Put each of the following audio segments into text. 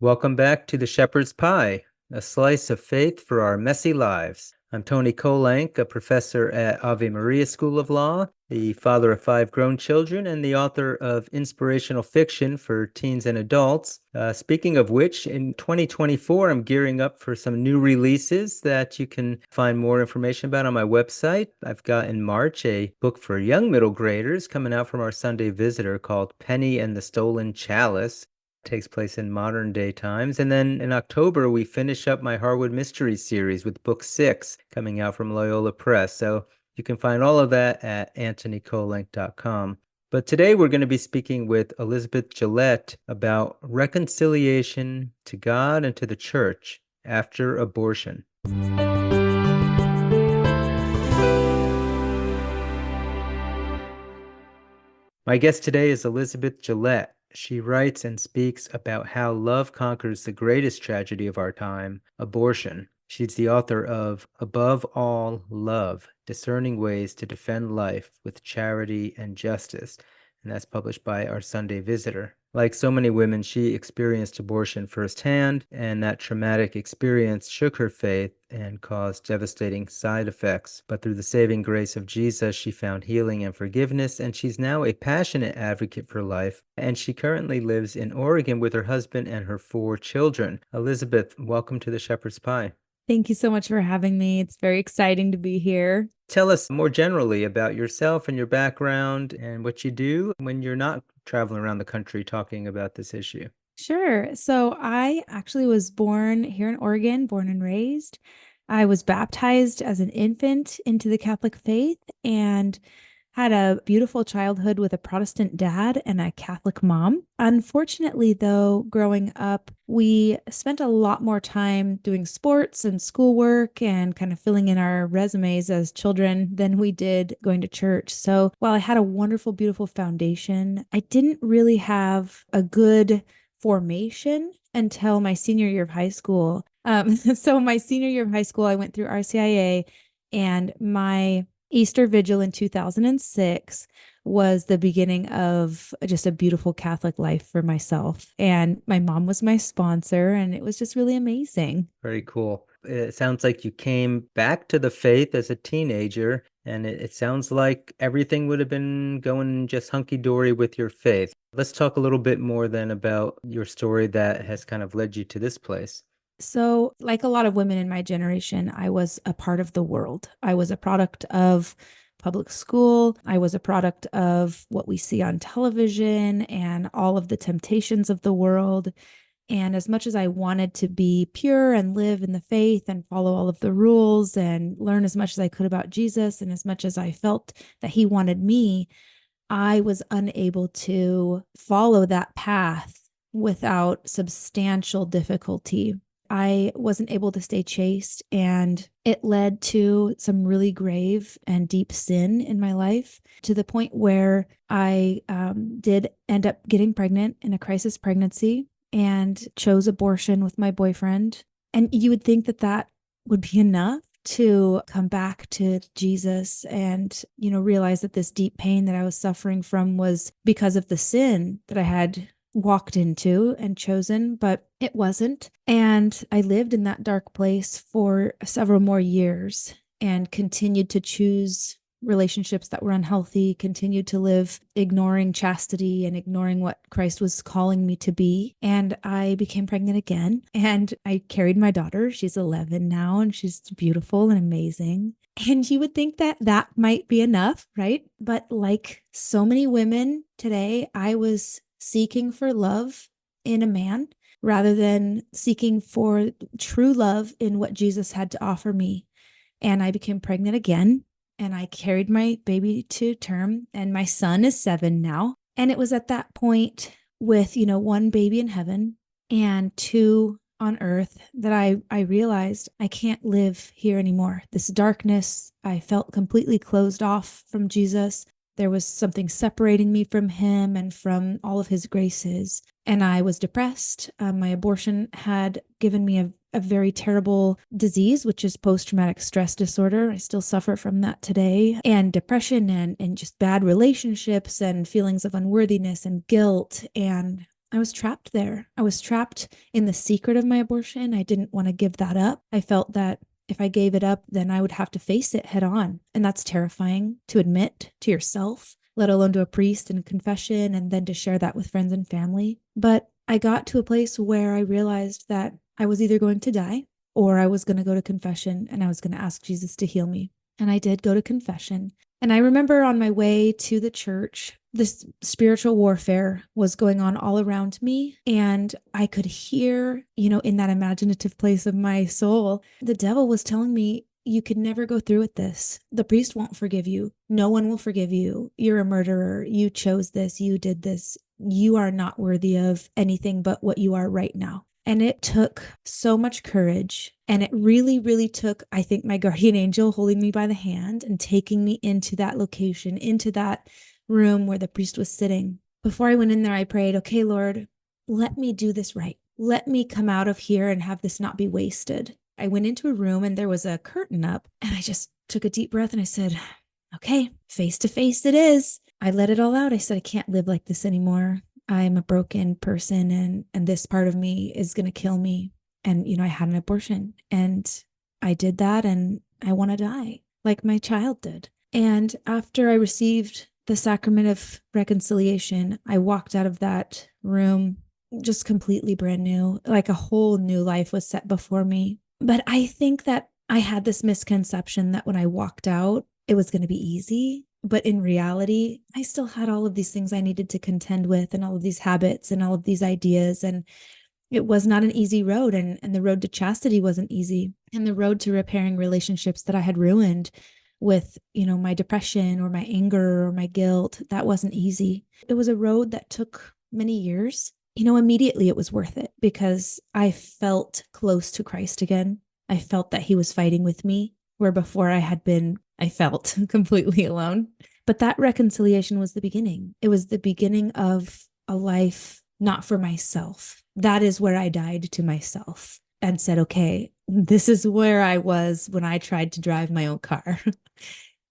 Welcome back to the Shepherd's Pie, a slice of faith for our messy lives. I'm Tony Kolenc, a professor at Ave Maria School of Law, the father of 5 grown children, and the author of inspirational fiction for teens and adults. Speaking of which, in 2024, I'm gearing up for some new releases that you can find more information about on my website. I've got in March a book for young middle graders coming out from our Sunday Visitor called Penny and the Stolen Chalice. Takes place in modern day times. And then in October, we finish up my Harwood Mysteries series with book 6 coming out from Loyola Press. So you can find all of that at antonykolenc.com. But today we're going to be speaking with Elizabeth Gillette about reconciliation to God and to the church after abortion. My guest today is Elizabeth Gillette. She writes and speaks about how love conquers the greatest tragedy of our time, abortion. She's the author of Above All, Love, Discerning Ways to Defend Life with Charity and Justice, and that's published by our Sunday Visitor. Like so many women, she experienced abortion firsthand, and that traumatic experience shook her faith and caused devastating side effects. But through the saving grace of Jesus, she found healing and forgiveness, and she's now a passionate advocate for life. And she currently lives in Oregon with her husband and her 4 children. Elizabeth, welcome to the Shepherd's Pie. Thank you so much for having me. It's very exciting to be here. Tell us more generally about yourself and your background and what you do when you're not traveling around the country talking about this issue. Sure. So I actually was born here in Oregon, born and raised. I was baptized as an infant into the Catholic faith and had a beautiful childhood with a Protestant dad and a Catholic mom. Unfortunately, though, growing up, we spent a lot more time doing sports and schoolwork and kind of filling in our resumes as children than we did going to church. So while I had a wonderful, beautiful foundation, I didn't really have a good formation until my senior year of high school. So my senior year of high school, I went through RCIA, and my Easter Vigil in 2006 was the beginning of just a beautiful Catholic life for myself. And my mom was my sponsor, and it was just really amazing. Very cool. It sounds like you came back to the faith as a teenager, and it sounds like everything would have been going just hunky-dory with your faith. Let's talk a little bit more then about your story that has kind of led you to this place. So, like a lot of women in my generation, I was a part of the world. I was a product of public school. I was a product of what we see on television and all of the temptations of the world. And as much as I wanted to be pure and live in the faith and follow all of the rules and learn as much as I could about Jesus, and as much as I felt that he wanted me, I was unable to follow that path without substantial difficulty. I wasn't able to stay chaste, and it led to some really grave and deep sin in my life, to the point where I did end up getting pregnant in a crisis pregnancy and chose abortion with my boyfriend. And you would think that that would be enough to come back to Jesus and, realize that this deep pain that I was suffering from was because of the sin that I had walked into and chosen, but it wasn't. And I lived in that dark place for several more years and continued to choose relationships that were unhealthy, continued to live ignoring chastity and ignoring what Christ was calling me to be. And I became pregnant again, and I carried my daughter. She's 11 now, and she's beautiful and amazing. And you would think that that might be enough, right? But like so many women today, I was seeking for love in a man rather than seeking for true love in what Jesus had to offer me. And I became pregnant again, and I carried my baby to term, and my son is 7 now. And it was at that point with, 1 baby in heaven and 2 on earth that I realized I can't live here anymore. This darkness, I felt completely closed off from Jesus. There was something separating me from him and from all of his graces. And I was depressed. My abortion had given me a very terrible disease, which is post-traumatic stress disorder. I still suffer from that today. And depression and just bad relationships and feelings of unworthiness and guilt. And I was trapped there. I was trapped in the secret of my abortion. I didn't want to give that up. I felt that if I gave it up, then I would have to face it head on. And that's terrifying to admit to yourself, let alone to a priest in confession, and then to share that with friends and family. But I got to a place where I realized that I was either going to die or I was going to go to confession and I was going to ask Jesus to heal me. And I did go to confession. And I remember on my way to the church, this spiritual warfare was going on all around me. And I could hear, in that imaginative place of my soul, the devil was telling me, you could never go through with this. The priest won't forgive you. No one will forgive you. You're a murderer. You chose this. You did this. You are not worthy of anything but what you are right now. And it took so much courage. And it really, really took, I think, my guardian angel holding me by the hand and taking me into that location, into that room where the priest was sitting. Before I went in there, I prayed, okay, Lord, let me do this right. Let me come out of here and have this not be wasted. I went into a room and there was a curtain up, and I just took a deep breath and I said, okay, face to face it is. I let it all out. I said, I can't live like this anymore. I'm a broken person, and this part of me is going to kill me. And, I had an abortion and I did that, and I want to die like my child did. And after I received the sacrament of reconciliation, I walked out of that room just completely brand new, like a whole new life was set before me. But I think that I had this misconception that when I walked out, it was going to be easy. But in reality, I still had all of these things I needed to contend with, and all of these habits and all of these ideas. And it was not an easy road. And the road to chastity wasn't easy. And the road to repairing relationships that I had ruined with, my depression or my anger or my guilt, that wasn't easy. It was a road that took many years. Immediately it was worth it because I felt close to Christ again. I felt that he was fighting with me, where before I felt completely alone. But that reconciliation was the beginning. It was the beginning of a life not for myself. That is where I died to myself and said, okay, this is where I was when I tried to drive my own car.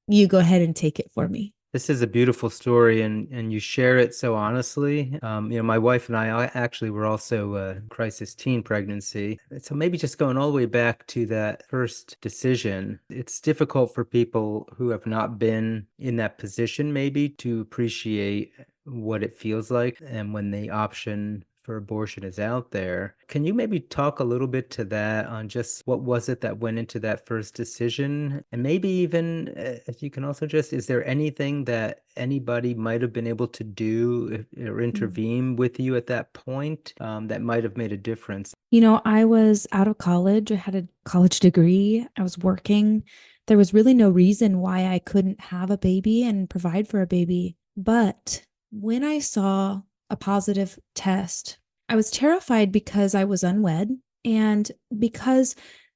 You go ahead and take it for me. This is a beautiful story, and you share it so honestly. My wife and I actually were also crisis teen pregnancy. So maybe just going all the way back to that first decision, it's difficult for people who have not been in that position maybe to appreciate what it feels like and when the option for abortion is out there. Can you maybe talk a little bit to that on just what was it that went into that first decision? And maybe even if you can also is there anything that anybody might have been able to do or intervene with you at that point that might have made a difference? I was out of college. I had a college degree. I was working. There was really no reason why I couldn't have a baby and provide for a baby. But when I saw a positive test, I was terrified because I was unwed and because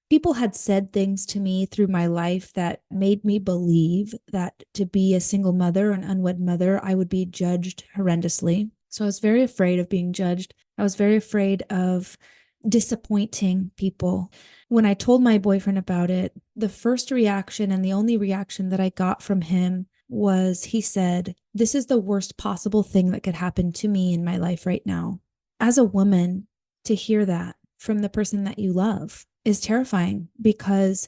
people had said things to me through my life that made me believe that to be a single mother, an unwed mother, I would be judged horrendously. So I was very afraid of being judged. I was very afraid of disappointing people. When I told my boyfriend about it, the first reaction and the only reaction that I got from him was he said, this is the worst possible thing that could happen to me in my life right now. As a woman, to hear that from the person that you love is terrifying because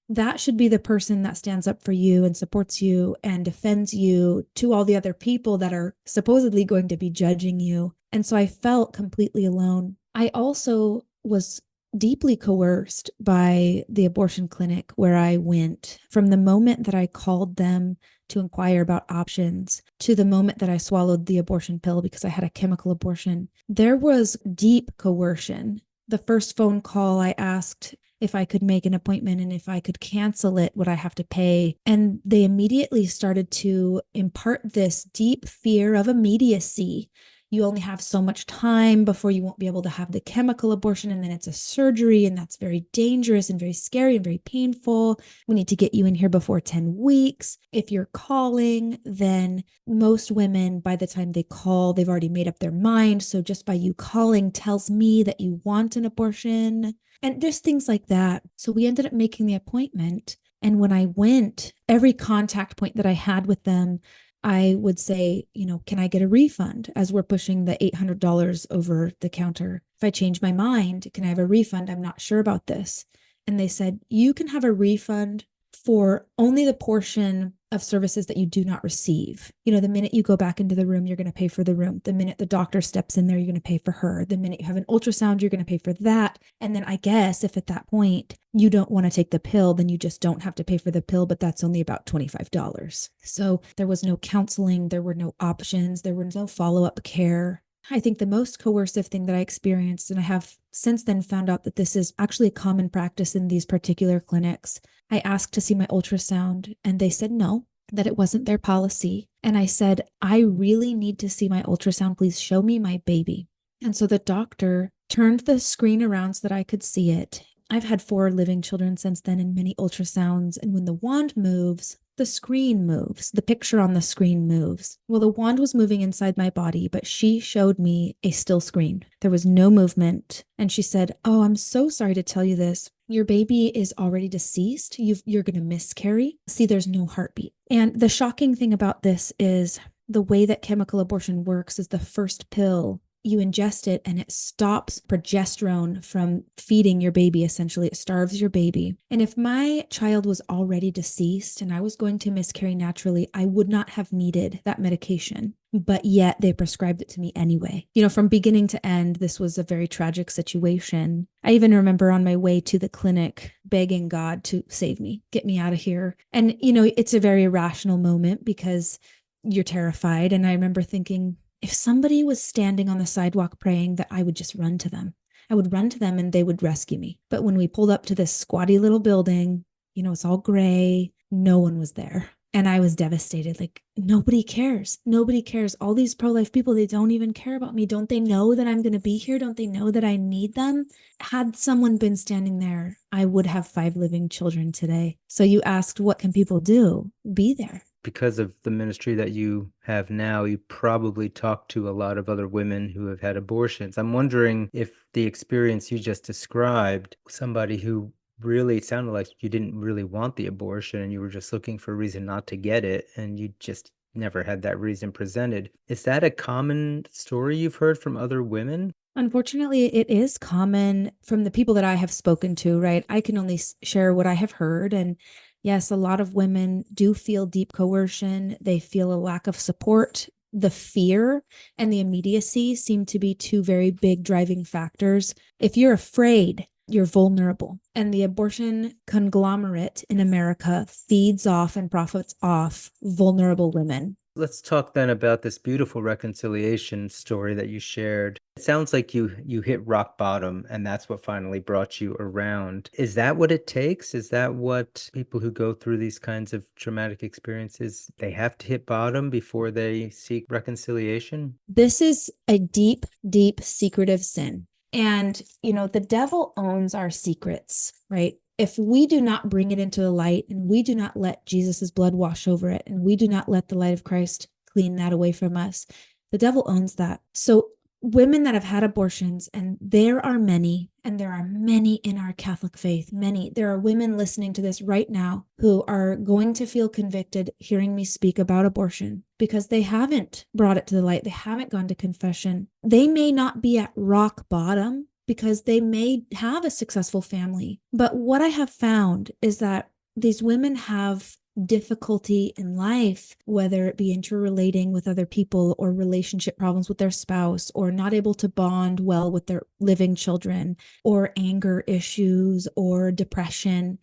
that should be the person that stands up for you and supports you and defends you to all the other people that are supposedly going to be judging you. And so I felt completely alone. I also was deeply coerced by the abortion clinic where I went. From the moment that I called them to inquire about options to the moment that I swallowed the abortion pill because I had a chemical abortion, there was deep coercion. The first phone call, I asked if I could make an appointment and if I could cancel it, would I have to pay? And they immediately started to impart this deep fear of immediacy. You only have so much time before you won't be able to have the chemical abortion, and then it's a surgery, and that's very dangerous and very scary and very painful. We need to get you in here before 10 weeks. If you're calling, then most women, by the time they call, they've already made up their mind. So just by you calling tells me that you want an abortion. And just things like that. So we ended up making the appointment. And when I went, every contact point that I had with them, I would say, can I get a refund as we're pushing the $800 over the counter? If I change my mind, can I have a refund? I'm not sure about this. And they said, you can have a refund for only the portion of services that you do not receive. The minute you go back into the room, you're going to pay for the room. The minute the doctor steps in there, you're going to pay for her. The minute you have an ultrasound, you're going to pay for that. And then I guess if at that point you don't want to take the pill, then you just don't have to pay for the pill, but that's only about $25. So there was no counseling, there were no options, there was no follow-up care. I think the most coercive thing that I experienced, and I have since then found out that this is actually a common practice in these particular clinics. I asked to see my ultrasound and they said no, that it wasn't their policy. And I said, I really need to see my ultrasound. Please show me my baby. And so the doctor turned the screen around so that I could see it. I've had 4 living children since then and many ultrasounds. And when the wand moves, the screen moves. The picture on the screen moves. Well, the wand was moving inside my body, but she showed me a still screen. There was no movement. And she said, oh, I'm so sorry to tell you this. Your baby is already deceased. You're going to miscarry. See, there's no heartbeat. And the shocking thing about this is the way that chemical abortion works is the first pill, you ingest it and it stops progesterone from feeding your baby. Essentially, it starves your baby. And if my child was already deceased and I was going to miscarry naturally, I would not have needed that medication. But yet they prescribed it to me anyway. From beginning to end, this was a very tragic situation. I even remember on my way to the clinic begging God to save me, get me out of here. And, it's a very irrational moment because you're terrified. And I remember thinking, if somebody was standing on the sidewalk praying, that I would just run to them. I would run to them and they would rescue me. But when we pulled up to this squatty little building, it's all gray, no one was there. And I was devastated. Like, nobody cares. Nobody cares. All these pro-life people, they don't even care about me. Don't they know that I'm going to be here? Don't they know that I need them? Had someone been standing there, I would have 5 living children today. So you asked, what can people do? Be there. Because of the ministry that you have now, you probably talk to a lot of other women who have had abortions. I'm wondering if the experience you just described, somebody who really sounded like you didn't really want the abortion and you were just looking for a reason not to get it and you just never had that reason presented. Is that a common story you've heard from other women? Unfortunately, it is common from the people that I have spoken to, right? I can only share what I have heard. And yes, a lot of women do feel deep coercion. They feel a lack of support. The fear and the immediacy seem to be 2 very big driving factors. If you're afraid, you're vulnerable. And the abortion conglomerate in America feeds off and profits off vulnerable women. Let's talk then about this beautiful reconciliation story that you shared. It sounds like you hit rock bottom and that's what finally brought you around. Is that what it takes? Is that what people who go through these kinds of traumatic experiences, they have to hit bottom before they seek reconciliation? This is a deep, deep secretive sin. And, the devil owns our secrets, right? If we do not bring it into the light and we do not let Jesus's blood wash over it and we do not let the light of Christ clean that away from us, the devil owns that. So women that have had abortions, and there are many, and there are many in our Catholic faith, many. There are women listening to this right now who are going to feel convicted hearing me speak about abortion because they haven't brought it to the light. They haven't gone to confession. They may not be at rock bottom because they may have a successful family. But what I have found is that these women have difficulty in life, whether it be interrelating with other people or relationship problems with their spouse, or not able to bond well with their living children, or anger issues or depression.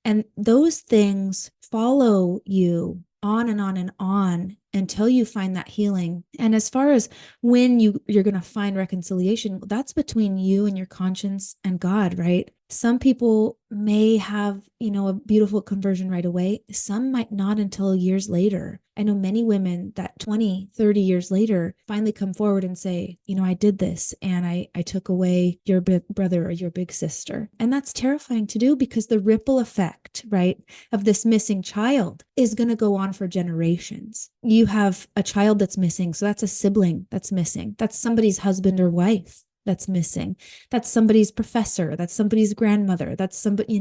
And those things follow you on and on and on until you find that healing. And as far as when you're going to find reconciliation, that's between you and your conscience and God, right? Some people may have, a beautiful conversion right away. Some might not until years later. I know many women that 20, 30 years later finally come forward and say, I did this and I took away your big brother or your big sister. And that's terrifying to do because the ripple effect, right, of this missing child is going to go on for generations. You have a child that's missing. So that's a sibling that's missing. That's somebody's husband or wife that's missing. That's somebody's professor. That's somebody's grandmother. That's somebody,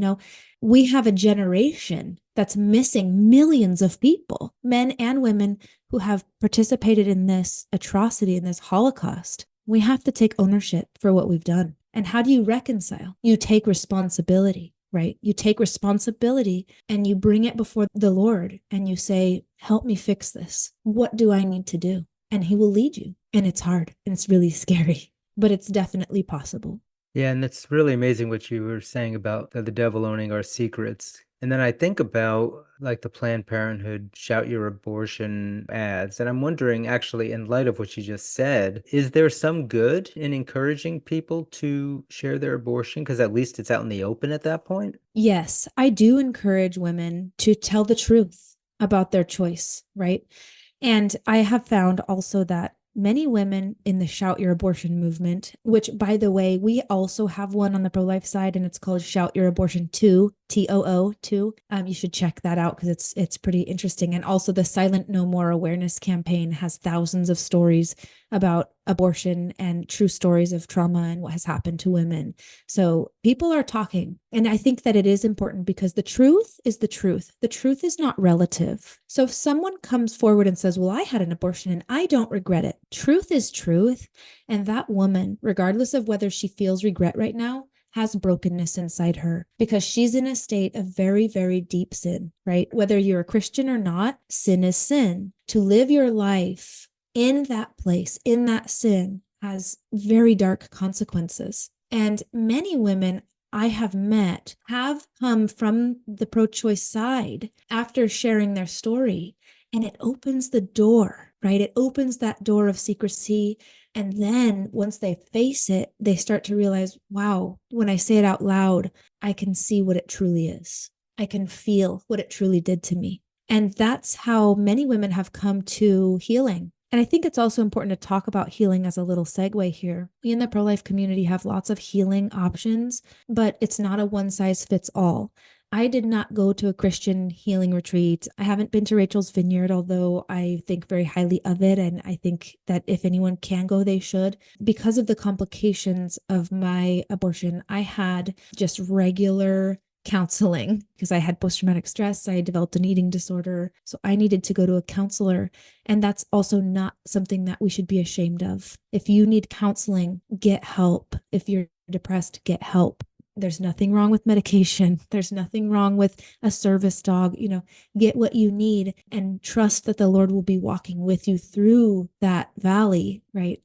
we have a generation that's missing millions of people, men and women, who have participated in this atrocity, in this Holocaust. We have to take ownership for what we've done. And how do you reconcile? You take responsibility, right? You take responsibility and you bring it before the Lord and you say, help me fix this. What do I need to do? And he will lead you. And it's hard and it's really scary, but it's definitely possible. Yeah, and it's really amazing what you were saying about the devil owning our secrets. And then I think about like the Planned Parenthood shout your abortion ads. And I'm wondering, actually, in light of what you just said, is there some good in encouraging people to share their abortion? Because at least it's out in the open at that point. Yes, I do encourage women to tell the truth about their choice, right? And I have found also that many women in the Shout Your Abortion movement, which, by the way, we also have one on the pro-life side, and it's called Shout Your Abortion 2, TOO 2. You should check that out because it's pretty interesting. And also the Silent No More awareness campaign has thousands of stories about abortion and true stories of trauma and what has happened to women. So people are talking. And I think that it is important because the truth is the truth. The truth is not relative. So if someone comes forward and says, well, I had an abortion and I don't regret it, truth is truth. And that woman, regardless of whether she feels regret right now, has brokenness inside her because she's in a state of very, very deep sin, right? Whether you're a Christian or not, sin is sin. To live your life in that place, in that sin, has very dark consequences. And many women I have met have come from the pro-choice side after sharing their story. And it opens the door, right? It opens that door of secrecy. And then once they face it, they start to realize, wow, when I say it out loud, I can see what it truly is. I can feel what it truly did to me. And that's how many women have come to healing. And I think it's also important to talk about healing as a little segue here. We in the pro-life community have lots of healing options, but it's not a one size fits all. I did not go to a Christian healing retreat. I haven't been to Rachel's Vineyard, although I think very highly of it. And I think that if anyone can go, they should. Because of the complications of my abortion, I had just regular counseling because I had post-traumatic stress. I developed an eating disorder. So I needed to go to a counselor. And that's also not something that we should be ashamed of. If you need counseling, get help. If you're depressed, get help. There's nothing wrong with medication. There's nothing wrong with a service dog. Get what you need and trust that the Lord will be walking with you through that valley, right?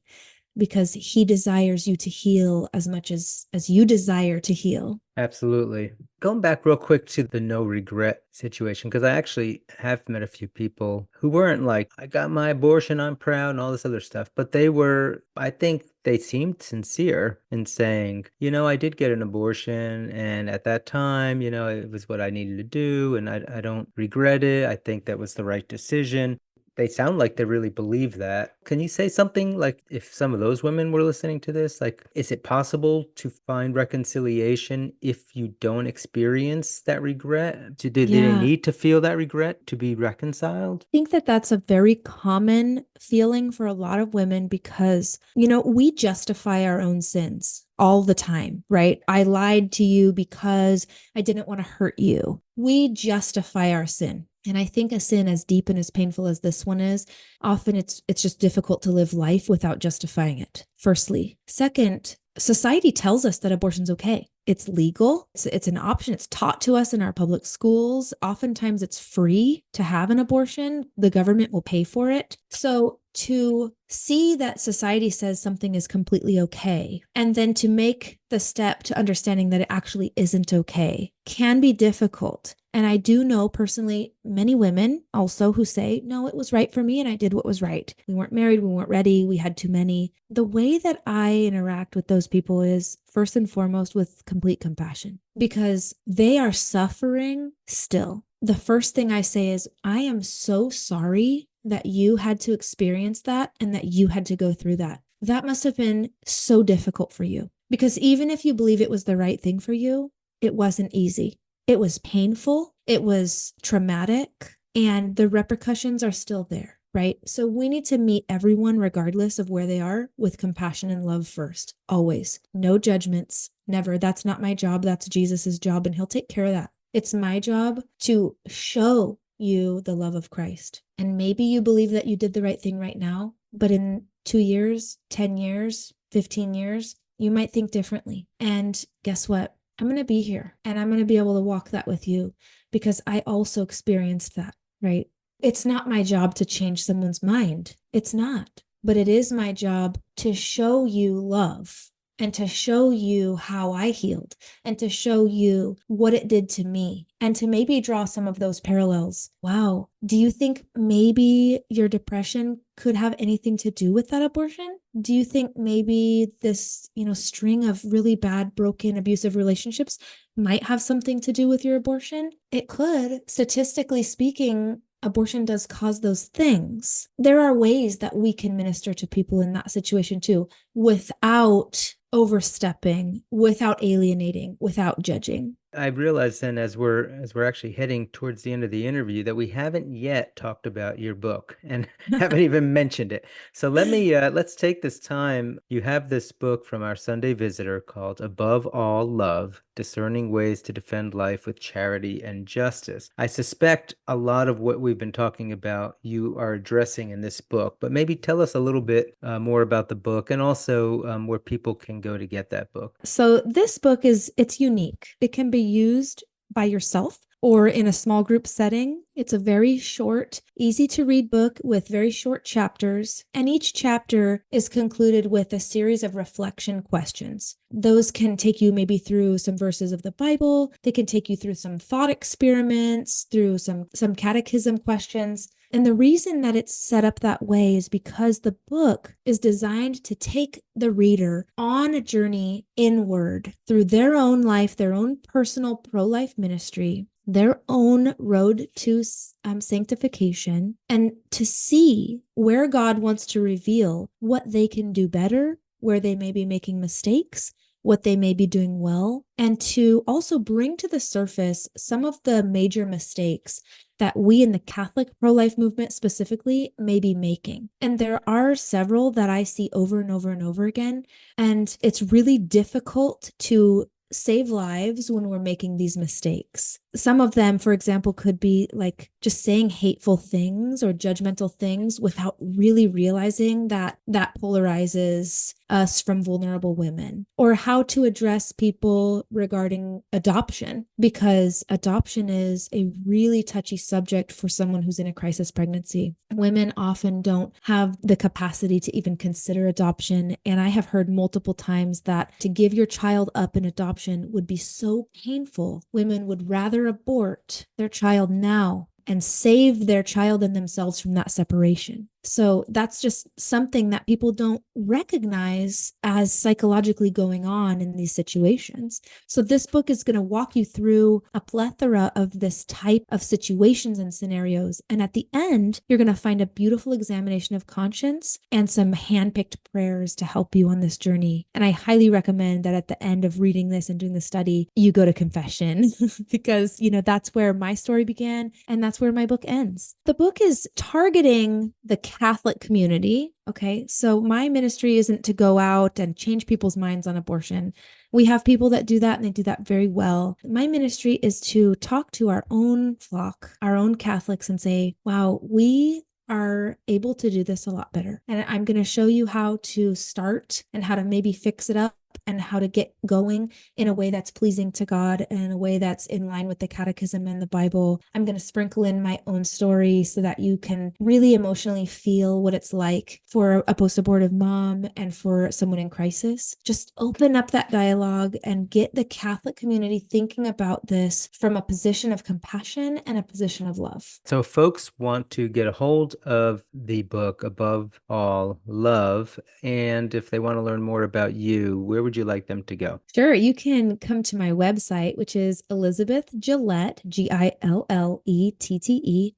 Because he desires you to heal as much as you desire to heal. Absolutely. Going back real quick to the no regret situation, because I actually have met a few people who weren't like, I got my abortion, I'm proud, and all this other stuff. But they were, I think they seemed sincere in saying, I did get an abortion. And at that time, it was what I needed to do. And I don't regret it. I think that was the right decision. They sound like they really believe that. Can you say something like if some of those women were listening to this, like, is it possible to find reconciliation if you don't experience that regret? Do they Yeah. need to feel that regret to be reconciled? I think that that's a very common feeling for a lot of women because, we justify our own sins all the time, right? I lied to you because I didn't want to hurt you. We justify our sin. And I think a sin as deep and as painful as this one is, often it's just difficult to live life without justifying it. Firstly. Second, society tells us that abortion's okay. It's legal. It's an option. It's taught to us in our public schools. Oftentimes it's free to have an abortion. The government will pay for it. So to see that society says something is completely okay, and then to make the step to understanding that it actually isn't okay can be difficult. And I do know personally many women also who say, no, it was right for me and I did what was right. We weren't married, we weren't ready, we had too many. The way that I interact with those people is first and foremost with complete compassion because they are suffering still. The first thing I say is, I am so sorry that you had to experience that and that you had to go through that. That must have been so difficult for you because even if you believe it was the right thing for you, it wasn't easy. It was painful. It was traumatic, and the repercussions are still there. right? So we need to meet everyone, regardless of where they are, with compassion and love first, always. No judgments, never. That's not my job. That's Jesus's job, and he'll take care of that. It's my job to show you the love of Christ. And maybe you believe that you did the right thing right now, but in 2 years, 10 years, 15 years, you might think differently. And guess what? I'm going to be here, and I'm going to be able to walk that with you, because I also experienced that, right? It's not my job to change someone's mind. It's not. But it is my job to show you love, and to show you how I healed, and to show you what it did to me, and to maybe draw some of those parallels. Wow. Do you think maybe your depression could have anything to do with that abortion? Do you think maybe this, string of really bad, broken, abusive relationships might have something to do with your abortion? It could. Statistically speaking, abortion does cause those things. There are ways that we can minister to people in that situation too, without overstepping, without alienating, without judging. I realize then, as we're actually heading towards the end of the interview, that we haven't yet talked about your book and haven't even mentioned it. So let's take this time. You have this book from our Sunday visitor called Above All Love: Discerning Ways to Defend Life with Charity and Justice. I suspect a lot of what we've been talking about you are addressing in this book, but maybe tell us a little bit more about the book, and also where people can go to get that book. So this book it's unique. It can be used by yourself or in a small group setting. It's a very short, easy to read book with very short chapters, and each chapter is concluded with a series of reflection questions. Those can take you maybe through some verses of the Bible. They can take you through some thought experiments, through some catechism questions. And the reason that it's set up that way is because the book is designed to take the reader on a journey inward through their own life, their own personal pro-life ministry, their own road to sanctification, and to see where God wants to reveal what they can do better, where they may be making mistakes, what they may be doing well, and to also bring to the surface some of the major mistakes that we in the Catholic pro-life movement specifically may be making. And there are several that I see over and over and over again. And it's really difficult to save lives when we're making these mistakes. Some of them, for example, could be like just saying hateful things or judgmental things without really realizing that that polarizes us from vulnerable women, or how to address people regarding adoption, because adoption is a really touchy subject for someone who's in a crisis pregnancy. Women often don't have the capacity to even consider adoption. And I have heard multiple times that to give your child up in adoption would be so painful. Women would rather abort their child now and save their child and themselves from that separation. So that's just something that people don't recognize as psychologically going on in these situations. So this book is going to walk you through a plethora of this type of situations and scenarios. And at the end, you're going to find a beautiful examination of conscience and some handpicked prayers to help you on this journey. And I highly recommend that at the end of reading this and doing the study, you go to confession because, that's where my story began and that's where my book ends. The book is targeting the Catholic community. Okay. So my ministry isn't to go out and change people's minds on abortion. We have people that do that and they do that very well. My ministry is to talk to our own flock, our own Catholics, and say, wow, we are able to do this a lot better. And I'm going to show you how to start and how to maybe fix it up and how to get going in a way that's pleasing to God and in a way that's in line with the catechism and the Bible. I'm going to sprinkle in my own story so that you can really emotionally feel what it's like for a post-abortive mom and for someone in crisis. Just open up that dialogue and get the Catholic community thinking about this from a position of compassion and a position of love. So if folks want to get a hold of the book Above All Love, and if they want to learn more about you, where would you like them to go? Sure. You can come to my website, which is Elizabeth Gillette, Gillette,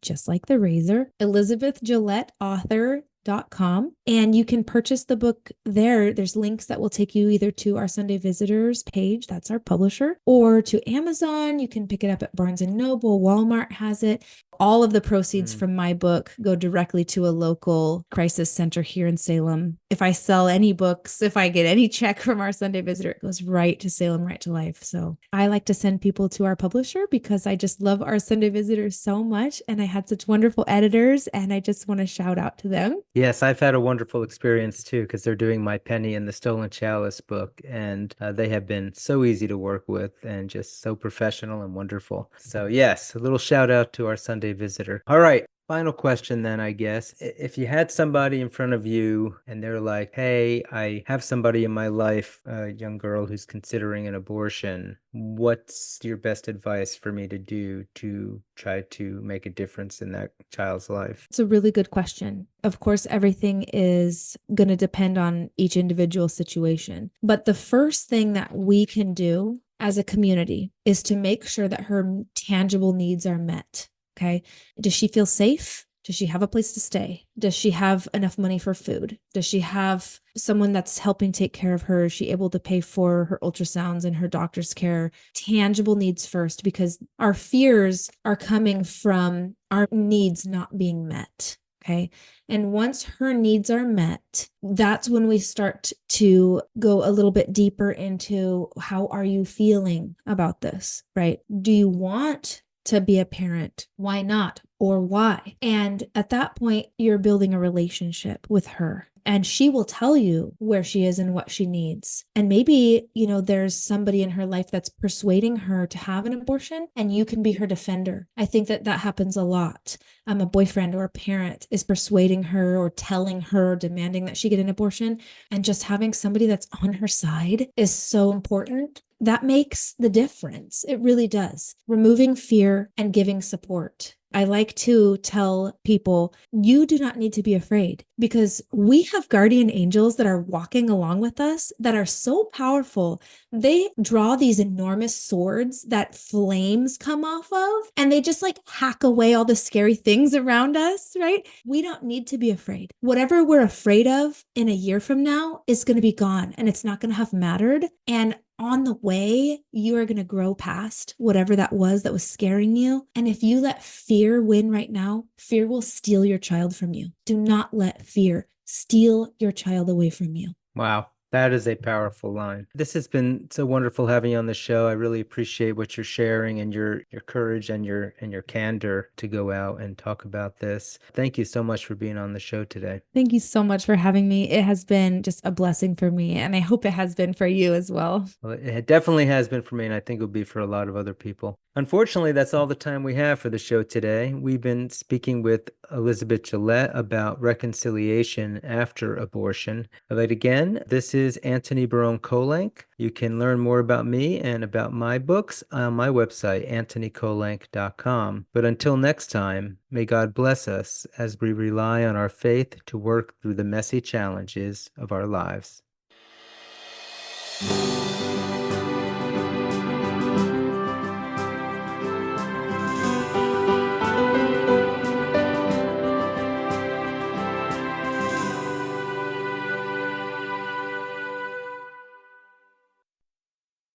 just like the razor, Elizabeth Gillette author.com. And you can purchase the book there. There's links that will take you either to our Sunday Visitors page, that's our publisher, or to Amazon. You can pick it up at Barnes & Noble, Walmart has it. All of the proceeds Mm. from my book go directly to a local crisis center here in Salem. If I sell any books, if I get any check from our Sunday Visitor, it goes right to Salem, right to life. So I like to send people to our publisher because I just love our Sunday Visitors so much. And I had such wonderful editors, and I just want to shout out to them. Yes, I've had a wonderful experience too, because they're doing my Penny and the Stolen Chalice book, and they have been so easy to work with and just so professional and wonderful. So yes, a little shout out to our Sunday Visitor. All right. Final question then, I guess. If you had somebody in front of you and they're like, hey, I have somebody in my life, a young girl who's considering an abortion, what's your best advice for me to do to try to make a difference in that child's life? It's a really good question. Of course, everything is going to depend on each individual situation. But the first thing that we can do as a community is to make sure that her tangible needs are met. Okay. Does she feel safe? Does she have a place to stay? Does she have enough money for food? Does she have someone that's helping take care of her? Is she able to pay for her ultrasounds and her doctor's care? Tangible needs first, because our fears are coming from our needs not being met. Okay. And once her needs are met, that's when we start to go a little bit deeper into how are you feeling about this, right? Do you want to be a parent? Why not? Or why? And at that point, you're building a relationship with her. And she will tell you where she is and what she needs. And maybe, there's somebody in her life that's persuading her to have an abortion, and you can be her defender. I think that happens a lot. A boyfriend or a parent is persuading her or telling her, demanding that she get an abortion. And just having somebody that's on her side is so important. That makes the difference. It really does. Removing fear and giving support. I like to tell people, you do not need to be afraid, because we have guardian angels that are walking along with us that are so powerful. They draw these enormous swords that flames come off of, and they just hack away all the scary things around us, right? We don't need to be afraid. Whatever we're afraid of in a year from now is going to be gone, and it's not going to have mattered. And on the way, you are going to grow past whatever that was scaring you. And if you let fear win right now, fear will steal your child from you. Do not let fear steal your child away from you. Wow. That is a powerful line. This has been so wonderful having you on the show. I really appreciate what you're sharing and your courage and your candor to go out and talk about this. Thank you so much for being on the show today. Thank you so much for having me. It has been just a blessing for me, and I hope it has been for you as well. Well, it definitely has been for me, and I think it'll be for a lot of other people. Unfortunately, that's all the time we have for the show today. We've been speaking with Elizabeth Gillette about reconciliation after abortion. But again, this is Antony Barone Kolenc. You can learn more about me and about my books on my website, antonykolenc.com. But until next time, may God bless us as we rely on our faith to work through the messy challenges of our lives.